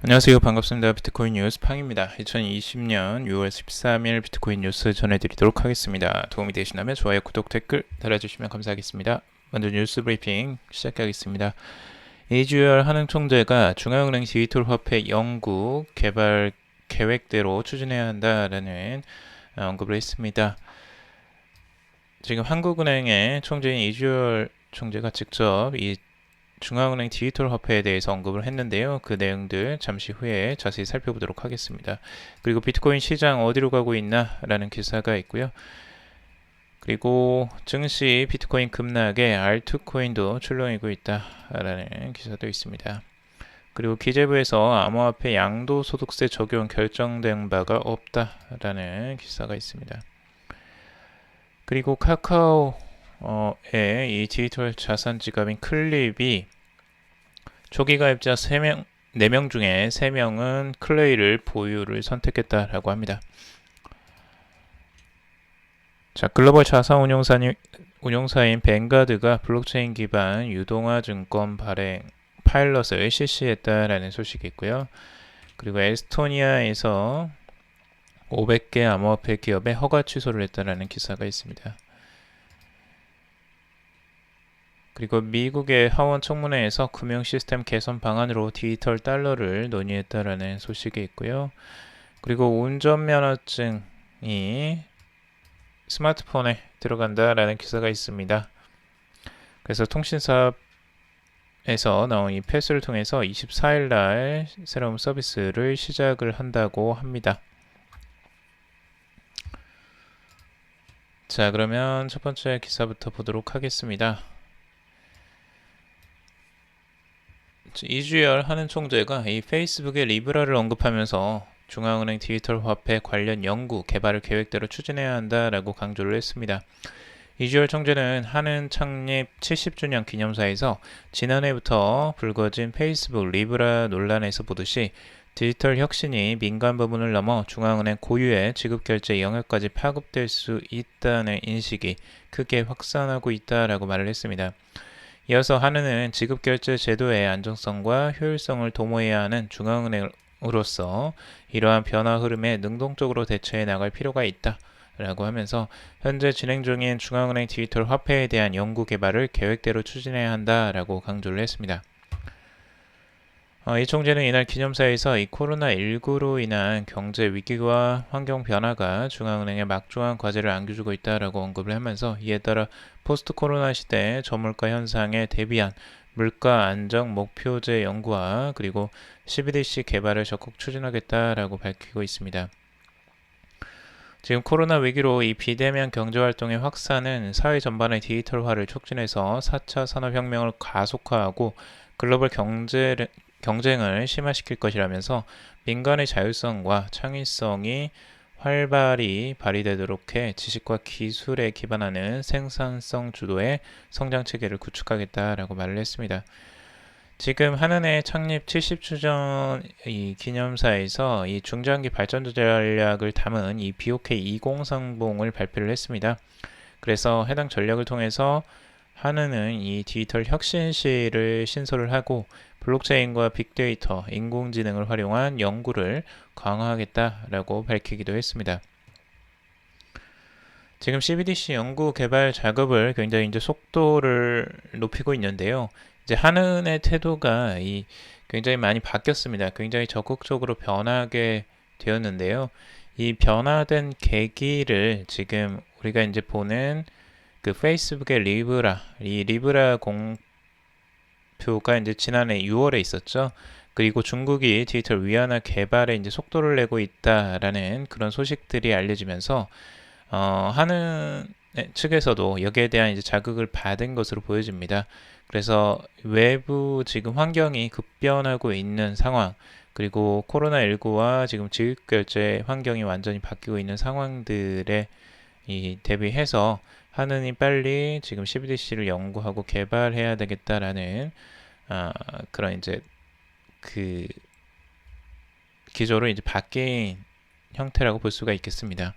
안녕하세요. 반갑습니다. 비트코인 뉴스 팡입니다. 2020년 6월 13일 비트코인 뉴스 전해드리도록 하겠습니다. 도움이 되시다면 좋아요, 구독, 댓글 달아주시면 감사하겠습니다. 먼저 뉴스 브리핑 시작하겠습니다. 이주열 한흥 총재가 중앙은행 디지털 화폐 연구 개발 계획대로 추진해야 한다라는 언급을 했습니다. 지금 한국은행의 총재인 이주열 총재가 직접 이 중앙은행 디지털 화폐에 대해서 언급을 했는데요. 그 내용들 잠시 후에 자세히 살펴보도록 하겠습니다. 그리고 비트코인 시장 어디로 가고 있나 라는 기사가 있고요. 그리고 증시 비트코인 급락에 알트코인도 출렁이고 있다 라는 기사도 있습니다. 그리고 기재부에서 암호화폐 양도소득세 적용 결정된 바가 없다 라는 기사가 있습니다. 그리고 카카오의 이 디지털 자산 지갑인 클립이 초기 가입자 4명 중에 3명은 클레이를 보유를 선택했다라고 합니다. 자, 글로벌 자산 운용사인 뱅가드가 블록체인 기반 유동화 증권 발행 파일럿을 실시했다라는 소식이 있고요. 그리고 에스토니아에서 500개 암호화폐 기업에 허가 취소를 했다라는 기사가 있습니다. 그리고 미국의 하원 청문회에서 금융 시스템 개선 방안으로 디지털 달러를 논의했다라는 소식이 있고요. 그리고 운전면허증이 스마트폰에 들어간다라는 기사가 있습니다. 그래서 통신사에서 나온 이 패스를 통해서 24일 날 새로운 서비스를 시작을 한다고 합니다. 자, 그러면 첫 번째 기사부터 보도록 하겠습니다. 이주열 한은 총재가 이 페이스북의 리브라를 언급하면서 중앙은행 디지털 화폐 관련 연구 개발을 계획대로 추진해야 한다라고 강조를 했습니다. 이주열 총재는 한은 창립 70주년 기념사에서 지난해부터 불거진 페이스북 리브라 논란에서 보듯이 디지털 혁신이 민간 부분을 넘어 중앙은행 고유의 지급결제 영역까지 파급될 수 있다는 인식이 크게 확산하고 있다라고 말을 했습니다. 이어서 한은은 지급결제 제도의 안정성과 효율성을 도모해야 하는 중앙은행으로서 이러한 변화 흐름에 능동적으로 대처해 나갈 필요가 있다 라고 하면서 현재 진행 중인 중앙은행 디지털 화폐에 대한 연구 개발을 계획대로 추진해야 한다라고 강조를 했습니다. 이 총재는 이날 기념사에서 이 코로나19로 인한 경제 위기와 환경 변화가 중앙은행에 막중한 과제를 안겨주고 있다라고 언급을 하면서 이에 따라 포스트 코로나 시대 저물가 현상에 대비한 물가 안정 목표제 연구와 그리고 CBDC 개발을 적극 추진하겠다라고 밝히고 있습니다. 지금 코로나 위기로 이 비대면 경제활동의 확산은 사회 전반의 디지털화를 촉진해서 4차 산업혁명을 가속화하고 글로벌 경쟁을 심화시킬 것이라면서 민간의 자율성과 창의성이 활발히 발휘되도록 해 지식과 기술에 기반하는 생산성 주도의 성장 체계를 구축하겠다라고 말을 했습니다. 지금 한은의 창립 70주년 이 기념사에서 이 중장기 발전 전략을 담은 이 BOK 2030을 발표를 했습니다. 그래서 해당 전략을 통해서 한은은 이 디지털 혁신실을 신설을 하고 블록체인과 빅데이터, 인공지능을 활용한 연구를 강화하겠다라고 밝히기도 했습니다. 지금 CBDC 연구 개발 작업을 굉장히 이제 속도를 높이고 있는데요. 이제 한은의 태도가 굉장히 많이 바뀌었습니다. 굉장히 적극적으로 변하게 되었는데요. 이 변화된 계기를 지금 우리가 이제 보는 그 페이스북의 이 리브라 공표가 이제 지난해 6월에 있었죠. 그리고 중국이 디지털 위안화 개발에 이제 속도를 내고 있다라는 그런 소식들이 알려지면서 하는 측에서도 여기에 대한 이제 자극을 받은 것으로 보여집니다. 그래서 외부 지금 환경이 급변하고 있는 상황, 그리고 코로나19와 지금 지급결제 환경이 완전히 바뀌고 있는 상황들에 대비해서 하느니 빨리 지금 CBDC를 연구하고 개발해야 되겠다라는 그런 이제 그 기조로 이제 바뀐 형태라고 볼 수가 있겠습니다.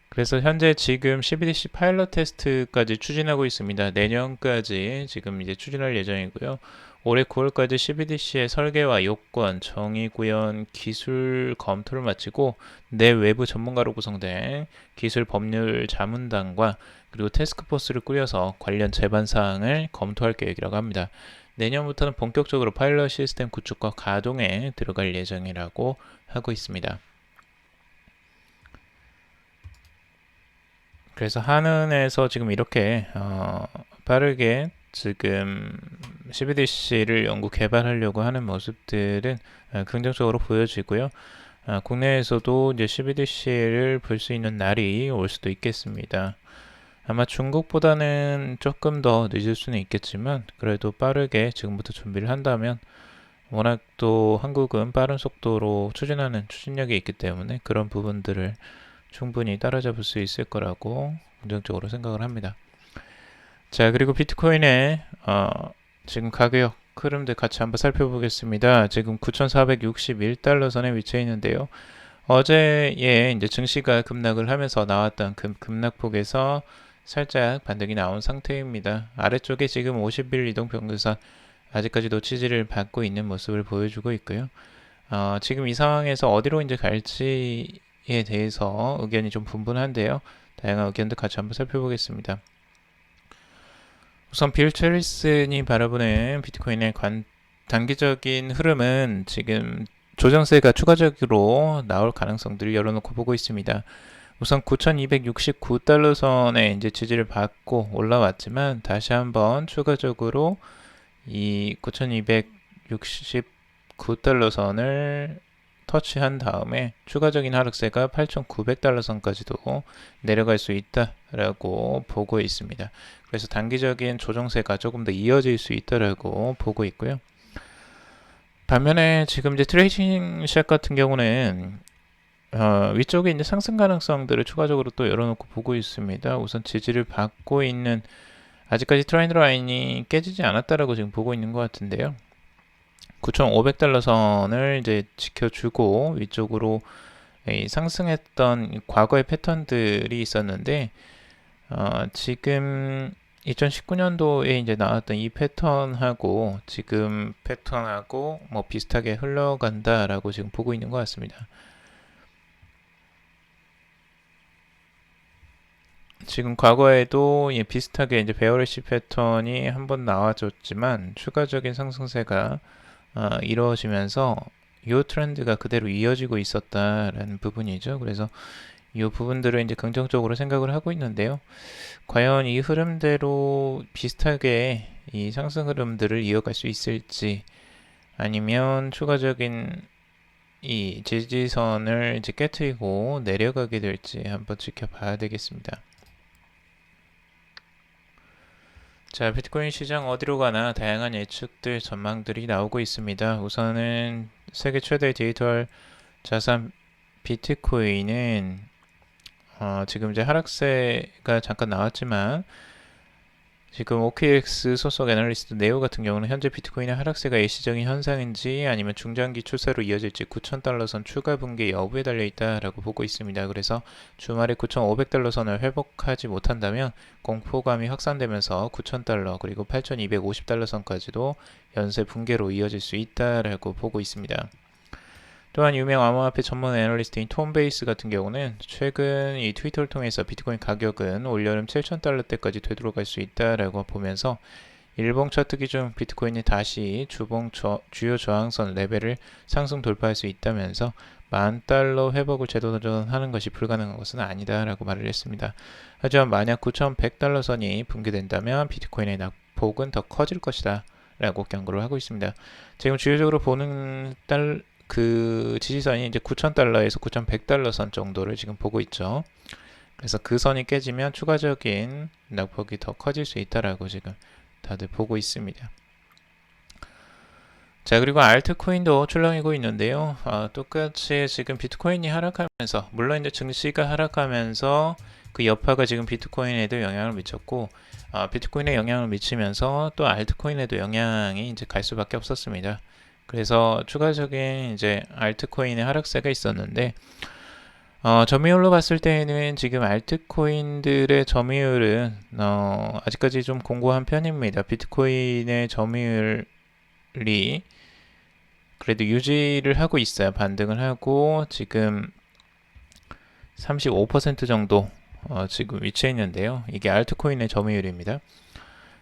그래서 현재 지금 CBDC 파일럿 테스트까지 추진하고 있습니다. 내년까지 지금 이제 추진할 예정이고요. 올해 9월까지 CBDC의 설계와 요건, 정의 구현, 기술 검토를 마치고 내외부 전문가로 구성된 기술 법률 자문단과 그리고 태스크포스를 꾸려서 관련 제반 사항을 검토할 계획이라고 합니다. 내년부터는 본격적으로 파일럿 시스템 구축과 가동에 들어갈 예정이라고 하고 있습니다. 그래서 한은에서 지금 이렇게 빠르게 지금 CBDC를 연구 개발하려고 하는 모습들은 긍정적으로 보여지고요. 국내에서도 이제 CBDC를 볼 수 있는 날이 올 수도 있겠습니다. 아마 중국보다는 조금 더 늦을 수는 있겠지만 그래도 빠르게 지금부터 준비를 한다면 워낙 또 한국은 빠른 속도로 추진하는 추진력이 있기 때문에 그런 부분들을 충분히 따라잡을 수 있을 거라고 긍정적으로 생각을 합니다. 자, 그리고 비트코인의 지금 가격 흐름들 같이 한번 살펴보겠습니다. 지금 9,461달러 선에 위치해 있는데요. 어제에 이제 증시가 급락을 하면서 나왔던 급락폭에서 살짝 반등이 나온 상태입니다. 아래쪽에 지금 50일 이동평균선 아직까지도 지지를 받고 있는 모습을 보여주고 있고요. 지금 이 상황에서 어디로 이제 갈지에 대해서 의견이 좀 분분한데요. 다양한 의견도 같이 한번 살펴보겠습니다. 우선 빌 체리슨이 바라보는 비트코인의 단기적인 흐름은 지금 조정세가 추가적으로 나올 가능성들을 열어놓고 보고 있습니다. 우선 9,269달러 선에 이제 지지를 받고 올라왔지만 다시 한번 추가적으로 이 9,269달러 선을 터치한 다음에 추가적인 하락세가 8,900달러 선까지도 내려갈 수 있다라고 보고 있습니다. 그래서 단기적인 조정세가 조금 더 이어질 수 있다라고 보고 있고요. 반면에 지금 이제 트레이딩 샷 같은 경우는 위쪽에 이제 상승 가능성들을 추가적으로 또 열어놓고 보고 있습니다. 우선 지지를 받고 있는 아직까지 트렌드 라인이 깨지지 않았다라고 지금 보고 있는 것 같은데요. 9,500달러 선을 이제 지켜주고 위쪽으로 상승했던 과거의 패턴들이 있었는데 지금 2019년도에 이제 나왔던 이 패턴하고 지금 패턴하고 뭐 비슷하게 흘러간다라고 지금 보고 있는 것 같습니다. 지금 과거에도 비슷하게 이제 베어리시 패턴이 한번 나와줬지만 추가적인 상승세가 이루어지면서 이 트렌드가 그대로 이어지고 있었다라는 부분이죠. 그래서 이 부분들을 이제 긍정적으로 생각을 하고 있는데요. 과연 이 흐름대로 비슷하게 이 상승 흐름들을 이어갈 수 있을지 아니면 추가적인 이 지지선을 이제 깨트리고 내려가게 될지 한번 지켜봐야 되겠습니다. 자, 비트코인 시장 어디로 가나 다양한 예측들, 전망들이 나오고 있습니다. 우선은 세계 최대 디지털 자산 비트코인은 지금 이제 하락세가 잠깐 나왔지만 지금 OKX 소속 애널리스트 네오 같은 경우는 현재 비트코인의 하락세가 일시적인 현상인지 아니면 중장기 추세로 이어질지 9,000달러 선 추가 붕괴 여부에 달려있다라고 보고 있습니다. 그래서 주말에 9,500달러 선을 회복하지 못한다면 공포감이 확산되면서 9,000달러 그리고 8,250달러 선까지도 연쇄 붕괴로 이어질 수 있다라고 보고 있습니다. 또한 유명 암호화폐 전문 애널리스트인 톰 베이스 같은 경우는 최근 이 트위터를 통해서 비트코인 가격은 올여름 7,000달러대까지 되돌아갈 수 있다라고 보면서 일봉 차트 기준 비트코인이 다시 주요 저항선 레벨을 상승 돌파할 수 있다면서 10,000달러 회복을 재도전하는 것이 불가능한 것은 아니다라고 말을 했습니다. 하지만 만약 9,100달러 선이 붕괴된다면 비트코인의 낙폭은 더 커질 것이다 라고 경고를 하고 있습니다. 지금 주요적으로 보는 그 지지선이 이제 9,000달러에서 9,100달러 선 정도를 지금 보고 있죠. 그래서 그 선이 깨지면 추가적인 낙폭이 더 커질 수 있다라고 지금 다들 보고 있습니다. 자, 그리고 알트코인도 출렁이고 있는데요. 똑같이 지금 비트코인이 하락하면서 물론 이제 증시가 하락하면서 그 여파가 지금 비트코인에도 영향을 미쳤고 비트코인에 영향을 미치면서 또 알트코인에도 영향이 이제 갈 수밖에 없었습니다. 그래서 추가적인 이제 알트코인의 하락세가 있었는데 점유율로 봤을 때는 지금 알트코인들의 점유율은 아직까지 좀 공고한 편입니다. 비트코인의 점유율이 그래도 유지를 하고 있어요. 반등을 하고 지금 35% 정도 지금 위치해 있는데요. 이게 알트코인의 점유율입니다.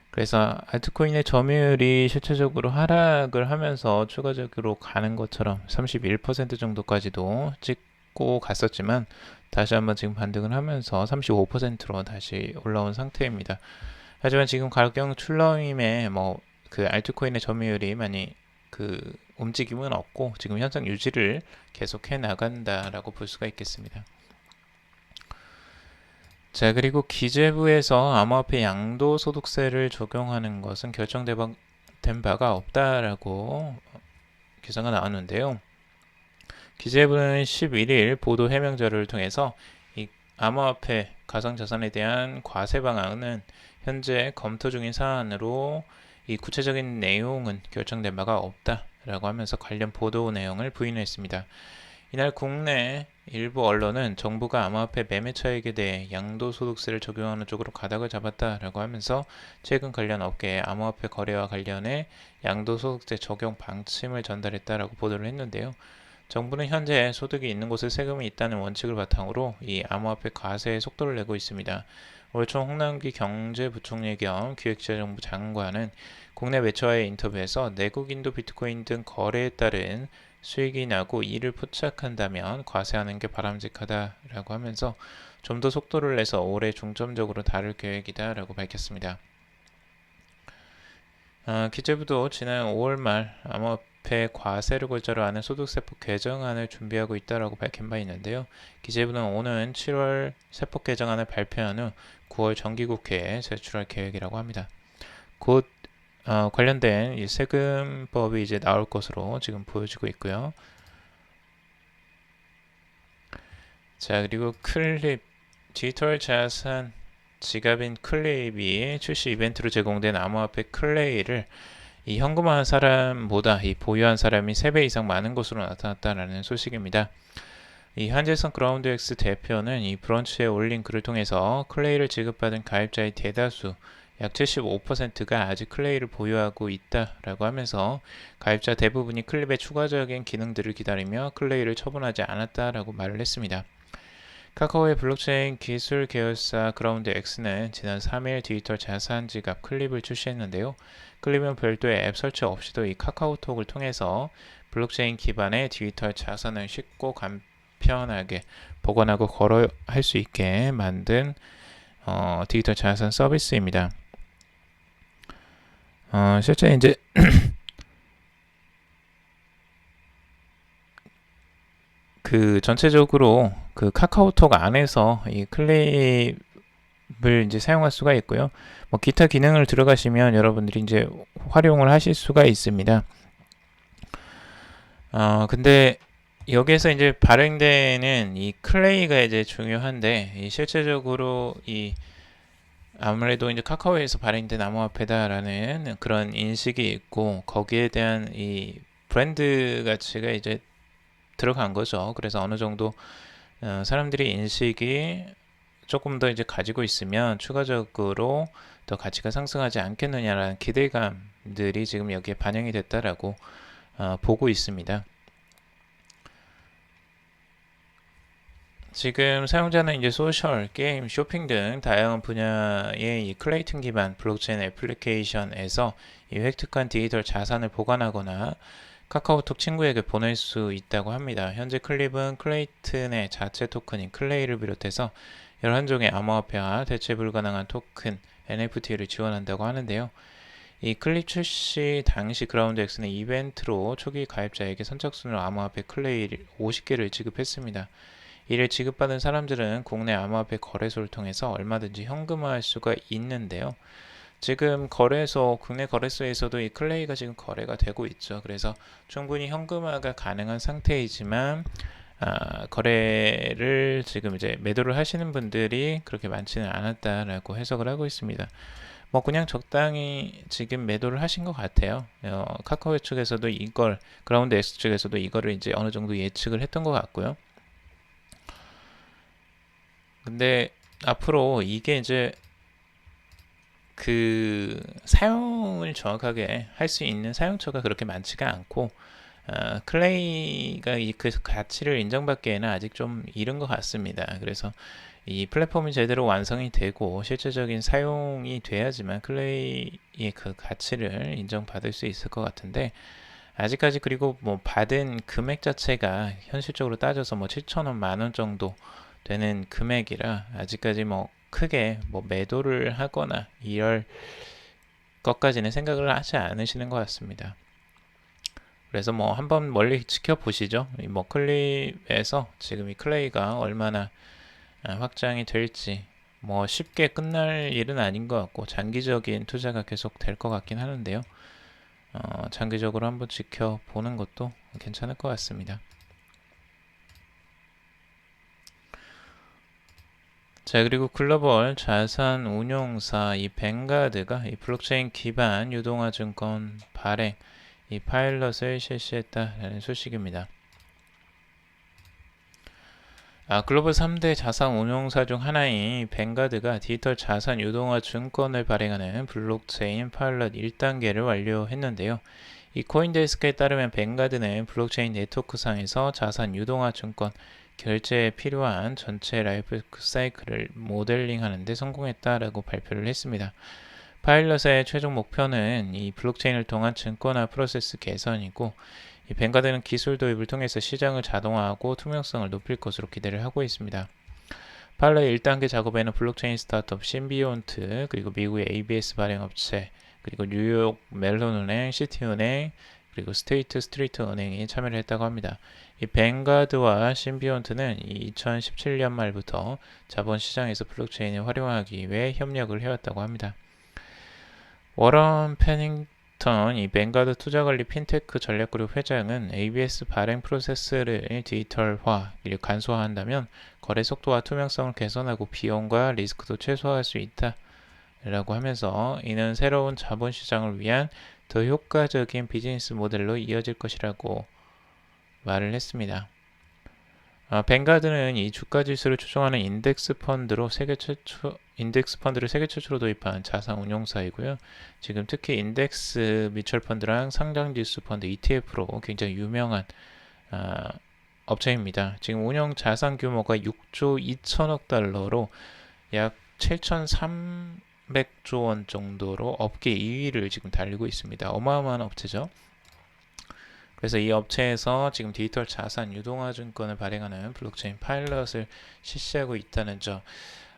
그래서 알트코인의 점유율이 실질적으로 하락을 하면서 추가적으로 가는 것처럼 31% 정도까지도 찍고 갔었지만 다시 한번 지금 반등을 하면서 35%로 다시 올라온 상태입니다. 하지만 지금 가격 출렁임에 그 알트코인의 점유율이 많이 그 움직임은 없고 지금 현상 유지를 계속해 나간다라고 볼 수가 있겠습니다. 자, 그리고 기재부에서 암호화폐 양도소득세를 적용하는 것은 결정된 바가 없다라고 기사가 나왔는데요. 기재부는 11일 보도 해명 자료를 통해서 이 암호화폐 가상자산에 대한 과세 방안은 현재 검토 중인 사안으로 이 구체적인 내용은 결정된 바가 없다라고 하면서 관련 보도 내용을 부인했습니다. 이날 국내 일부 언론은 정부가 암호화폐 매매 차익에 대해 양도소득세를 적용하는 쪽으로 가닥을 잡았다라고 하면서 최근 관련 업계에 암호화폐 거래와 관련해 양도소득세 적용 방침을 전달했다라고 보도를 했는데요. 정부는 현재 소득이 있는 곳에 세금이 있다는 원칙을 바탕으로 이 암호화폐 과세에 속도를 내고 있습니다. 올 초 홍남기 경제부총리 겸 기획재정부 장관은 국내 매체와의 인터뷰에서 내국 인도 비트코인 등 거래에 따른 수익이 나고 이를 포착한다면 과세하는 게 바람직하다라고 하면서 좀 더 속도를 내서 올해 중점적으로 다룰 계획이다라고 밝혔습니다. 기재부도 지난 5월 말 암호화폐 과세를 골자로 하는 소득세법 개정안을 준비하고 있다라고 밝힌 바 있는데요. 기재부는 오는 7월 세법 개정안을 발표한 후 9월 정기국회에 제출할 계획이라고 합니다. 곧 관련된 이 세금법이 이제 나올 것으로 지금 보여지고 있고요. 자, 그리고 클립 디지털 자산 지갑인 클립이 출시 이벤트로 제공된 암호화폐 클레이를 이 현금화한 사람보다 이 보유한 사람이 3배 이상 많은 것으로 나타났다는 소식입니다. 이 한재성 그라운드X 대표는 이 브런치에 올린 글을 통해서 클레이를 지급받은 가입자의 대다수 약 75%가 아직 클레이를 보유하고 있다라고 하면서 가입자 대부분이 클립의 추가적인 기능들을 기다리며 클레이를 처분하지 않았다라고 말을 했습니다. 카카오의 블록체인 기술 계열사 그라운드X는 지난 3일 디지털 자산 지갑 클립을 출시했는데요. 클립은 별도의 앱 설치 없이도 이 카카오톡을 통해서 블록체인 기반의 디지털 자산을 쉽고 간편하게 보관하고 거래할 수 있게 만든 디지털 자산 서비스입니다. 실제 이제 그 전체적으로 그 카카오톡 안에서 이 클립을 이제 사용할 수가 있고요. 기타 기능을 들어가시면 여러분들이 이제 활용을 하실 수가 있습니다. 근데 여기에서 이제 발행되는 이 클레이가 이제 중요한데 이 실제적으로 이 아무래도 이제 카카오에서 발행된 암호화폐다라는 그런 인식이 있고 거기에 대한 이 브랜드 가치가 이제 들어간 거죠. 그래서 어느 정도 사람들이 인식이 조금 더 이제 가지고 있으면 추가적으로 더 가치가 상승하지 않겠느냐라는 기대감들이 지금 여기에 반영이 됐다라고 보고 있습니다. 지금 사용자는 이제 소셜, 게임, 쇼핑 등 다양한 분야의 이 클레이튼 기반 블록체인 애플리케이션에서 이 획득한 디지털 자산을 보관하거나 카카오톡 친구에게 보낼 수 있다고 합니다. 현재 클립은 클레이튼의 자체 토큰인 클레이를 비롯해서 11종의 암호화폐와 대체 불가능한 토큰 NFT를 지원한다고 하는데요. 이 클립 출시 당시 그라운드X는 이벤트로 초기 가입자에게 선착순으로 암호화폐 클레이 50개를 지급했습니다. 이를 지급받은 사람들은 국내 암호화폐 거래소를 통해서 얼마든지 현금화할 수가 있는데요. 지금 국내 거래소에서도 이 클레이가 지금 거래가 되고 있죠. 그래서 충분히 현금화가 가능한 상태이지만 거래를 지금 이제 매도를 하시는 분들이 그렇게 많지는 않았다라고 해석을 하고 있습니다. 그냥 적당히 지금 매도를 하신 것 같아요. 카카오 측에서도 그라운드 X 측에서도 이거를 이제 어느 정도 예측을 했던 것 같고요. 근데 앞으로 이게 이제 그 사용을 정확하게 할 수 있는 사용처가 그렇게 많지가 않고 클레이가 이 그 가치를 인정받기에는 아직 좀 이른 것 같습니다. 그래서 이 플랫폼이 제대로 완성이 되고 실질적인 사용이 돼야지만 클레이의 그 가치를 인정받을 수 있을 것 같은데 아직까지 그리고 뭐 받은 금액 자체가 현실적으로 따져서 뭐 7,000원, 만원 정도 되는 금액이라 아직까지 뭐 크게 뭐 매도를 하거나 이럴 것까지는 생각을 하지 않으시는 것 같습니다. 그래서 뭐 한번 멀리 지켜보시죠. 이 뭐 클립에서 지금 이 클레이가 얼마나 확장이 될지 뭐 쉽게 끝날 일은 아닌 것 같고 장기적인 투자가 계속 될 것 같긴 하는데요. 장기적으로 한번 지켜보는 것도 괜찮을 것 같습니다. 자, 그리고 글로벌 자산 운용사 이 뱅가드가 이 블록체인 기반 유동화 증권 발행 이 파일럿을 실시했다라는 소식입니다. 글로벌 3대 자산 운용사 중 하나인 뱅가드가 디지털 자산 유동화 증권을 발행하는 블록체인 파일럿 1단계를 완료했는데요. 이 코인데스크에 따르면 뱅가드는 블록체인 네트워크상에서 자산 유동화 증권 결제에 필요한 전체 라이프 사이클을 모델링하는 데 성공했다라고 발표를 했습니다. 파일럿의 최종 목표는 이 블록체인을 통한 증권화 프로세스 개선이고 이 뱅가드는 기술 도입을 통해서 시장을 자동화하고 투명성을 높일 것으로 기대를 하고 있습니다. 파일럿 1단계 작업에는 블록체인 스타트업 신비온트 그리고 미국의 ABS 발행업체 그리고 뉴욕 멜론은행, 시티은행 그리고 스테이트 스트리트 은행이 참여를 했다고 합니다. 이 뱅가드와 신비온트는 2017년 말부터 자본시장에서 블록체인을 활용하기 위해 협력을 해왔다고 합니다. 워런 패닝턴 이 뱅가드 투자관리 핀테크 전략그룹 회장은 ABS 발행 프로세스를 디지털화, 간소화한다면 거래 속도와 투명성을 개선하고 비용과 리스크도 최소화할 수 있다. 라고 하면서 이는 새로운 자본시장을 위한 더 효과적인 비즈니스 모델로 이어질 것이라고 말을 했습니다. 뱅가드는 이 주가 지수를 추종하는 인덱스 펀드를 세계 최초로 도입한 자산 운용사이고요. 지금 특히 인덱스 뮤추얼 펀드랑 상장 지수 펀드 ETF로 굉장히 유명한 업체입니다. 지금 운영 자산 규모가 6조 2천억 달러로 약 7,300조 원 정도로 업계 2위를 지금 달리고 있습니다. 어마어마한 업체죠. 그래서 이 업체에서 지금 디지털 자산 유동화 증권을 발행하는 블록체인 파일럿을 실시하고 있다는 점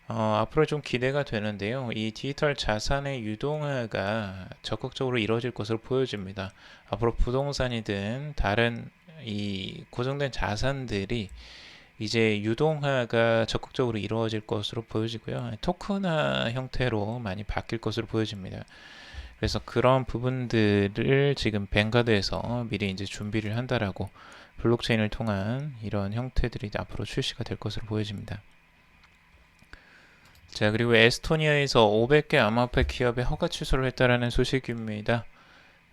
앞으로 좀 기대가 되는데요. 이 디지털 자산의 유동화가 적극적으로 이루어질 것으로 보여집니다. 앞으로 부동산이든 다른 이 고정된 자산들이 이제 유동화가 적극적으로 이루어질 것으로 보여지고요. 토큰화 형태로 많이 바뀔 것으로 보여집니다. 그래서 그런 부분들을 지금 뱅가드에서 미리 이제 준비를 한다라고 블록체인을 통한 이런 형태들이 앞으로 출시가 될 것으로 보여집니다. 자, 그리고 에스토니아에서 500개 암호화폐 기업의 허가 취소를 했다라는 소식입니다.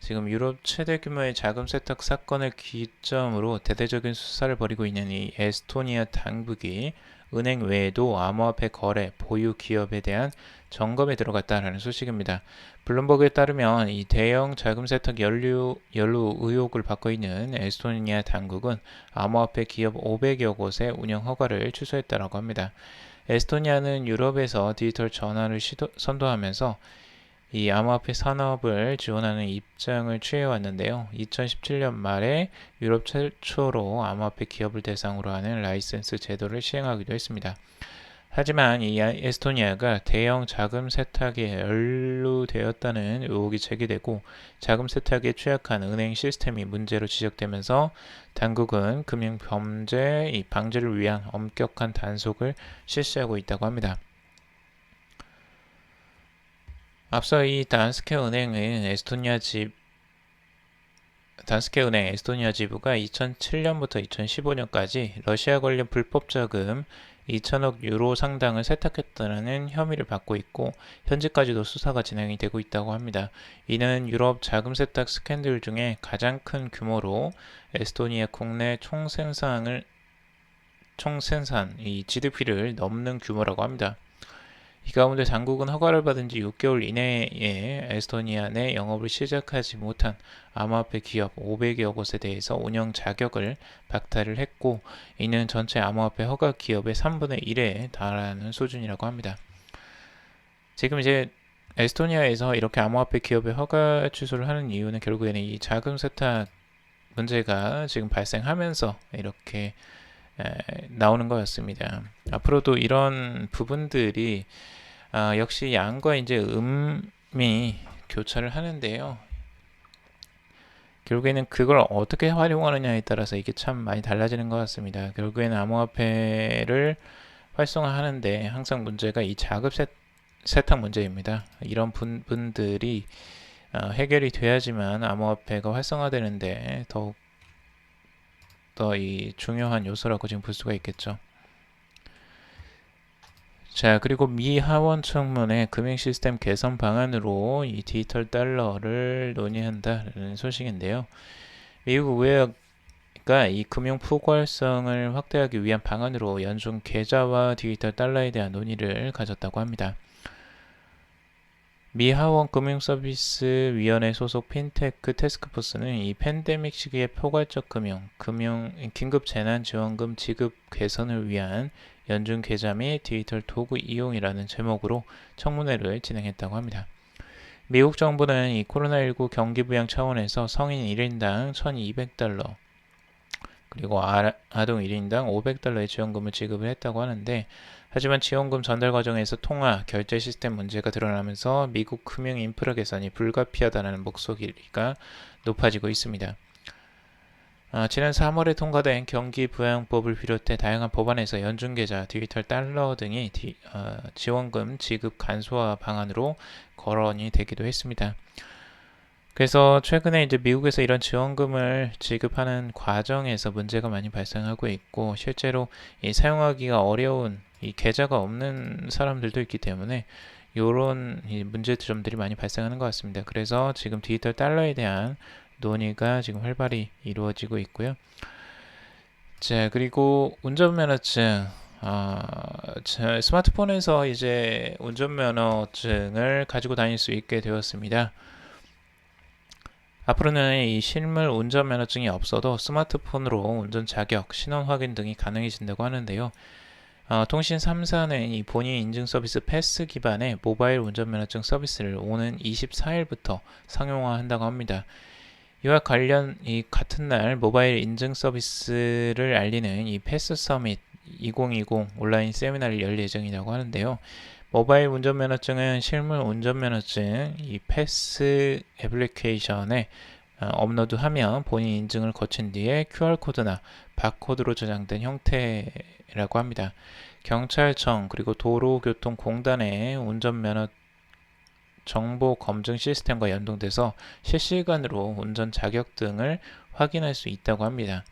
지금 유럽 최대 규모의 자금 세탁 사건을 기점으로 대대적인 수사를 벌이고 있는 이 에스토니아 당국이 은행 외에도 암호화폐 거래, 보유 기업에 대한 점검에 들어갔다라는 소식입니다. 블룸버그에 따르면 이 대형 자금 세탁 연루 의혹을 받고 있는 에스토니아 당국은 암호화폐 기업 500여 곳의 운영 허가를 취소했다고 합니다. 에스토니아는 유럽에서 디지털 전환을 선도하면서 이 암호화폐 산업을 지원하는 입장을 취해왔는데요. 2017년 말에 유럽 최초로 암호화폐 기업을 대상으로 하는 라이센스 제도를 시행하기도 했습니다. 하지만 이 에스토니아가 대형 자금 세탁에 연루되었다는 의혹이 제기되고 자금 세탁에 취약한 은행 시스템이 문제로 지적되면서 당국은 금융 범죄 방지를 위한 엄격한 단속을 실시하고 있다고 합니다. 앞서 이 단스케 은행 에스토니아 지부가 2007년부터 2015년까지 러시아 관련 불법 자금 2천억 유로 상당을 세탁했다는 혐의를 받고 있고 현재까지도 수사가 진행이 되고 있다고 합니다. 이는 유럽 자금 세탁 스캔들 중에 가장 큰 규모로 에스토니아 국내 총생산을 총 생산, 이 GDP를 넘는 규모라고 합니다. 이 가운데 당국은 허가를 받은 지 6개월 이내에 에스토니아 내 영업을 시작하지 못한 암호화폐 기업 500여 곳에 대해서 운영 자격을 박탈을 했고, 이는 전체 암호화폐 허가 기업의 3분의 1에 달하는 수준이라고 합니다. 지금 이제 에스토니아에서 이렇게 암호화폐 기업의 허가 취소를 하는 이유는 결국에는 이 자금 세탁 문제가 지금 발생하면서 이렇게 나오는 것 같습니다. 앞으로도 이런 부분들이 역시 양과 이제 음이 교차를 하는데요. 결국에는 그걸 어떻게 활용하느냐에 따라서 이게 참 많이 달라지는 것 같습니다. 결국에는 암호화폐를 활성화하는데 항상 문제가 이 자금 세탁 문제입니다. 이런 분들이 해결이 돼야지만 암호화폐가 활성화되는데 더욱 더 이 중요한 요소라고 지금 볼 수가 있겠죠. 자, 그리고 미 하원 청문회 금융 시스템 개선 방안으로 이 디지털 달러를 논의한다는 소식인데요. 미국 의회가 이 금융 포괄성을 확대하기 위한 방안으로 연중 계좌와 디지털 달러에 대한 논의를 가졌다고 합니다. 미 하원 금융서비스위원회 소속 핀테크 태스크포스는 이 팬데믹 시기의 포괄적 금융 긴급 재난지원금 지급 개선을 위한 연중 계좌 및 디지털 도구 이용이라는 제목으로 청문회를 진행했다고 합니다. 미국 정부는 이 코로나19 경기 부양 차원에서 성인 1인당 1,200달러, 그리고 아동 1인당 500달러의 지원금을 지급을 했다고 하는데, 하지만 지원금 전달 과정에서 통화, 결제 시스템 문제가 드러나면서 미국 금융 인프라 개선이 불가피하다는 목소리가 높아지고 있습니다. 지난 3월에 통과된 경기 부양법을 비롯해 다양한 법안에서 연중계좌, 디지털 달러 등이 지원금 지급 간소화 방안으로 거론이 되기도 했습니다. 그래서 최근에 이제 미국에서 이런 지원금을 지급하는 과정에서 문제가 많이 발생하고 있고, 실제로 이 사용하기가 어려운 이 계좌가 없는 사람들도 있기 때문에 이런 문제점들이 많이 발생하는 것 같습니다. 그래서 지금 디지털 달러에 대한 논의가 지금 활발히 이루어지고 있고요. 자, 그리고 운전면허증. 스마트폰에서 이제 운전면허증을 가지고 다닐 수 있게 되었습니다. 앞으로는 이 실물 운전면허증이 없어도 스마트폰으로 운전 자격, 신원 확인 등이 가능해진다고 하는데요. 통신 3사는 이 본인 인증 서비스 패스 기반의 모바일 운전면허증 서비스를 오는 24일부터 상용화한다고 합니다. 이와 관련 이 같은 날 모바일 인증 서비스를 알리는 이 패스 서밋 2020 온라인 세미나를 열 예정이라고 하는데요. 모바일 운전면허증은 실물 운전면허증 이 패스 애플리케이션에 업로드하면 본인 인증을 거친 뒤에 QR코드나 바코드로 저장된 형태라고 합니다. 경찰청 그리고 도로교통공단의 운전면허 정보 검증 시스템과 연동돼서 실시간으로 운전 자격 등을 확인할 수 있다고 합니다.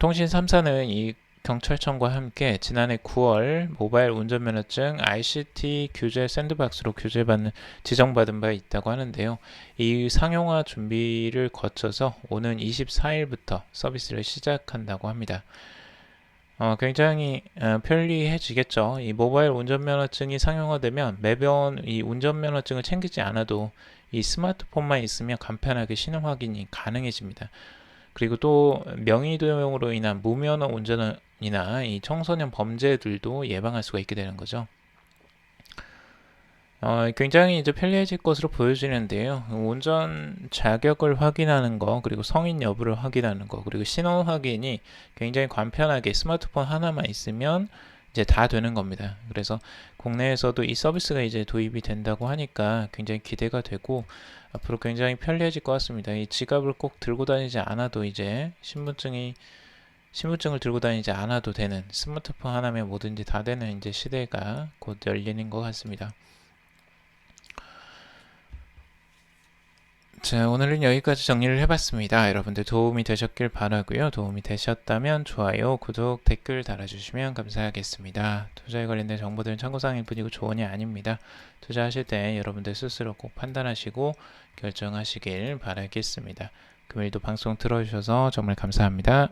통신 3사는 이 경찰청과 함께 지난해 9월 모바일 운전면허증 ICT 규제 샌드박스로 지정받은 바 있다고 하는데요. 이 상용화 준비를 거쳐서 오는 24일부터 서비스를 시작한다고 합니다. 굉장히 편리해지겠죠. 이 모바일 운전면허증이 상용화되면 매번 이 운전면허증을 챙기지 않아도 이 스마트폰만 있으면 간편하게 신원 확인이 가능해집니다. 그리고 또 명의도용으로 인한 무면허 운전이나 이 청소년 범죄들도 예방할 수가 있게 되는 거죠. 굉장히 이제 편리해질 것으로 보여지는데요. 운전 자격을 확인하는 거, 그리고 성인 여부를 확인하는 거, 그리고 신원 확인이 굉장히 간편하게 스마트폰 하나만 있으면 이제 다 되는 겁니다. 그래서 국내에서도 이 서비스가 이제 도입이 된다고 하니까 굉장히 기대가 되고 앞으로 굉장히 편리해질 것 같습니다. 이 지갑을 꼭 들고 다니지 않아도 이제 신분증을 들고 다니지 않아도 되는 스마트폰 하나면 뭐든지 다 되는 이제 시대가 곧 열리는 것 같습니다. 자, 오늘은 여기까지 정리를 해봤습니다. 여러분들 도움이 되셨길 바라고요. 도움이 되셨다면 좋아요, 구독, 댓글 달아주시면 감사하겠습니다. 투자에 관련된 정보들은 참고사항일 뿐이고 조언이 아닙니다. 투자하실 때 여러분들 스스로 꼭 판단하시고 결정하시길 바라겠습니다. 금일도 방송 들어주셔서 정말 감사합니다.